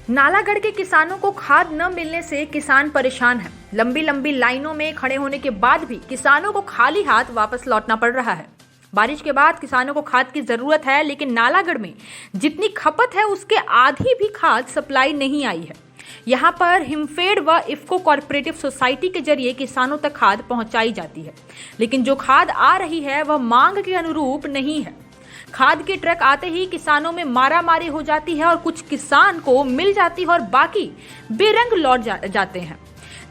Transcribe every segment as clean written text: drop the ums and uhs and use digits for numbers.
नालागढ़ के किसानों को खाद न मिलने से किसान परेशान हैं। लंबी लंबी लाइनों में खड़े होने के बाद भी किसानों को खाली हाथ वापस लौटना पड़ रहा है। बारिश के बाद किसानों को खाद की जरूरत है, लेकिन नालागढ़ में जितनी खपत है उसके आधी भी खाद सप्लाई नहीं आई है। यहाँ पर हिमफेड व इफ्को कोऑपरेटिव सोसाइटी के जरिए किसानों तक खाद पहुंचाई जाती है, लेकिन जो खाद आ रही है वह मांग के अनुरूप नहीं है। खाद के ट्रक आते ही किसानों में मारामारी हो जाती है और कुछ किसान को मिल जाती है और बाकी बेरंग लौट जाते हैं।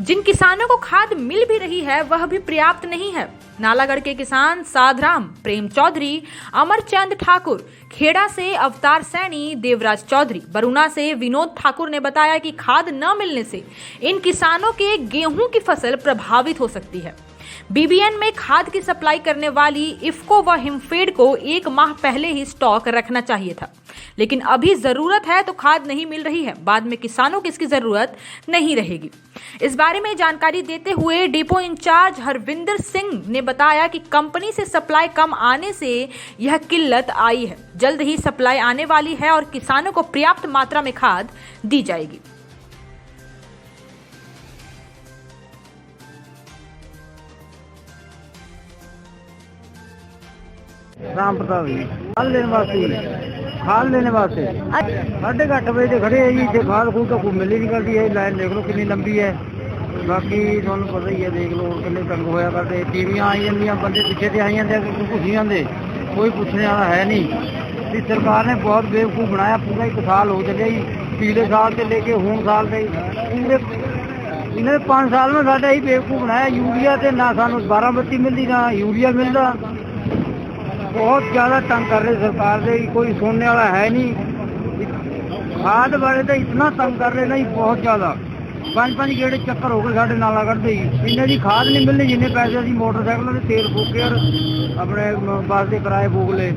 जिन किसानों को खाद मिल भी रही है वह भी पर्याप्त नहीं है। नालागढ़ के किसान साधराम प्रेम चौधरी, अमरचंद ठाकुर, खेड़ा से अवतार सैनी, देवराज चौधरी, बरुना से विनोद ठाकुर ने बताया कि खाद न मिलने से इन किसानों के गेहूं की फसल प्रभावित हो सकती है। बीबीएन में खाद की सप्लाई करने वाली इफ्को व हिमफेड को 1 माह पहले ही स्टॉक रखना चाहिए था, लेकिन अभी जरूरत है तो खाद नहीं मिल रही है। बाद में किसानों को इसकी जरूरत नहीं रहेगी। इस बारे में जानकारी देते हुए डिपो इंचार्ज हरविंदर सिंह ने बताया कि कंपनी से सप्लाई कम आने से यह किल्लत आई है। जल्द ही सप्लाई आने वाली है और किसानों को पर्याप्त मात्रा में खाद दी जाएगी। राम प्रताप जी खाद लेने वास्ते 8:30 बजे से खड़े है जी। इतने खाद खूद तो मिल ही नहीं करती है। लाइन देख लो कितनी लंबी है। बाकी तुहानू पता ही है, देख लो कितने तंग होया करते। टीवियां आई जांदियां, बंदे पिछे से आई जाते, घुसी जाते, कोई पूछने वाला है नहीं। इस सरकार ने बहुत बेवकूफ़ बनाया। पूरा 1 साल हो चलिया जी, पिछले साल से लेके हूँ साल से पूरे इन्हें 5 साल में साढ़े ही बेवकूफ़ बनाया। यूरिया से ना सानू 12 बत्ती मिलती, ना यूरिया मिलता। बहुत ज़्यादा तंग कर रहे सरकार से, कोई सुनने वाला है नहीं। खाद वाले तो इतना तंग कर रहे ना, बहुत ज़्यादा। 5-5 गेड़े चक्कर हो गए साढ़े नालागढ़ से ही। इन्हें जी खाद नहीं मिलनी जिन्हें पैसे अभी मोटरसाइकिलों से तेल फूके और अपने बस के किराए फूक ले।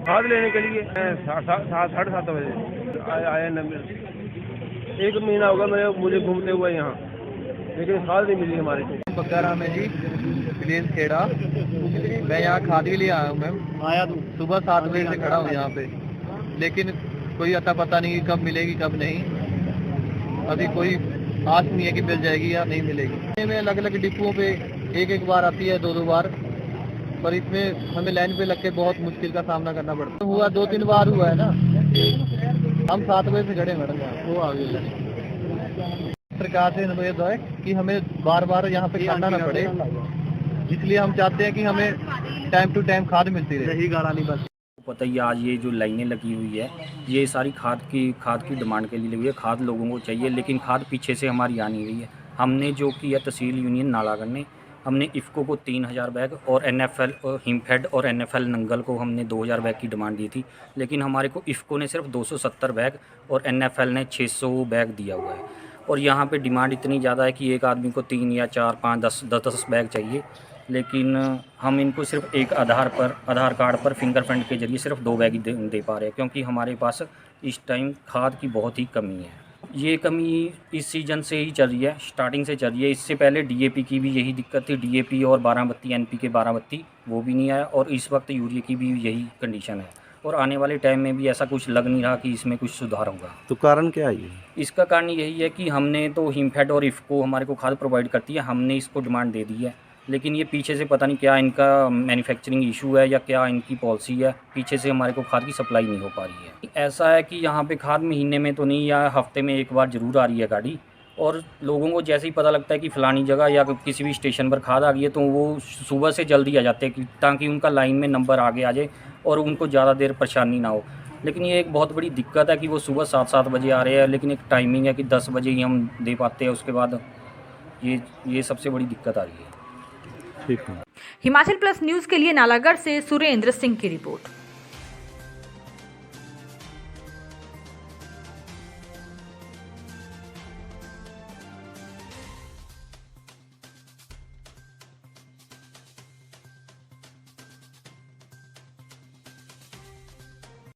खाद लेने के लिए 7:30 बजे आया न मिल। 1 महीना होगा मुझे घूमते हुए यहाँ, लेकिन खाद नहीं मिली हमारे को। बकारा में जी प्लेस खेड़ा, मैं यहाँ खाद भी ले आया हूँ। मैम आया तो सुबह 7 बजे से खड़ा हूँ यहाँ पे, लेकिन कोई अता पता नहीं कब मिलेगी कब नहीं। अभी कोई आस नहीं है कि मिल जाएगी या नहीं मिलेगी। में अलग अलग डिपुओं पे 1-1 बार आती है, 2-2 बार, पर इसमें हमें लाइन पे लग के बहुत मुश्किल का सामना करना पड़ता है। हुआ 2-3 बार हुआ है ना। हम 7 बजे से खड़े मैडम, वो आ गए। सरकार से अनुरोध है कि हमें बार बार यहाँ पे खड़ना ना पड़े, इसलिए हम चाहते हैं कि हमें टाइम टू टाइम खाद मिलती रहे। यही गारंटी बस। पता ही आज ये जो लाइनें लगी हुई है, ये सारी खाद की डिमांड के लिए लगी हुई है। खाद लोगों को चाहिए, लेकिन खाद पीछे से हमारी आ नहीं रही है। हमने जो किया, तहसील यूनियन नालागढ़ ने, हमने इफ्को को 3000 बैग और एनएफएल और हिमफेड और एनएफएल नंगल को हमने 2000 बैग की डिमांड दी थी, लेकिन हमारे को इफ्को ने सिर्फ 270 बैग और एनएफएल ने 600 बैग दिया हुआ है। और यहाँ पे डिमांड इतनी ज़्यादा है कि एक आदमी को 3 या 4, 5, 10 बैग चाहिए, लेकिन हम इनको सिर्फ एक आधार कार्ड पर फिंगरप्रिंट के जरिए सिर्फ 2 बैग ही दे पा रहे हैं, क्योंकि हमारे पास इस टाइम खाद की बहुत ही कमी है। ये कमी इस सीज़न से ही चल रही है, स्टार्टिंग से चल रही है। इससे पहले डीएपी की भी यही दिक्कत थी। डीएपी और 12 बत्ती एनपीके 12 बत्ती वो भी नहीं आया, और इस वक्त यूरिया की भी यही कंडीशन है। और आने वाले टाइम में भी ऐसा कुछ लग नहीं रहा कि इसमें कुछ सुधार होगा। तो कारण क्या है? इसका कारण यही है कि हमने तो हिमफेड और इफ्को हमारे को खाद प्रोवाइड करती है, हमने इसको डिमांड दे दी है, लेकिन ये पीछे से पता नहीं क्या इनका मैन्युफैक्चरिंग इशू है या क्या इनकी पॉलिसी है, पीछे से हमारे को खाद की सप्लाई नहीं हो पा रही है। ऐसा है कि यहाँ पे खाद महीने में तो नहीं, या हफ्ते में 1 बार ज़रूर आ रही है गाड़ी, और लोगों को जैसे ही पता लगता है कि फ़लानी जगह या किसी भी स्टेशन पर खाद आ गई है, तो वो सुबह से जल्दी आ जाते हैं ताकि उनका लाइन में नंबर आगे आ जाए और उनको ज़्यादा देर परेशानी ना हो। लेकिन ये एक बहुत बड़ी दिक्कत है कि वो सुबह 7 बजे आ रहे हैं, लेकिन एक टाइमिंग है कि 10 बजे ही हम दे पाते हैं। उसके बाद ये सबसे बड़ी दिक्कत आ रही है। हिमाचल प्लस न्यूज़ के लिए नालागढ़ से सुरेंद्र सिंह की रिपोर्ट।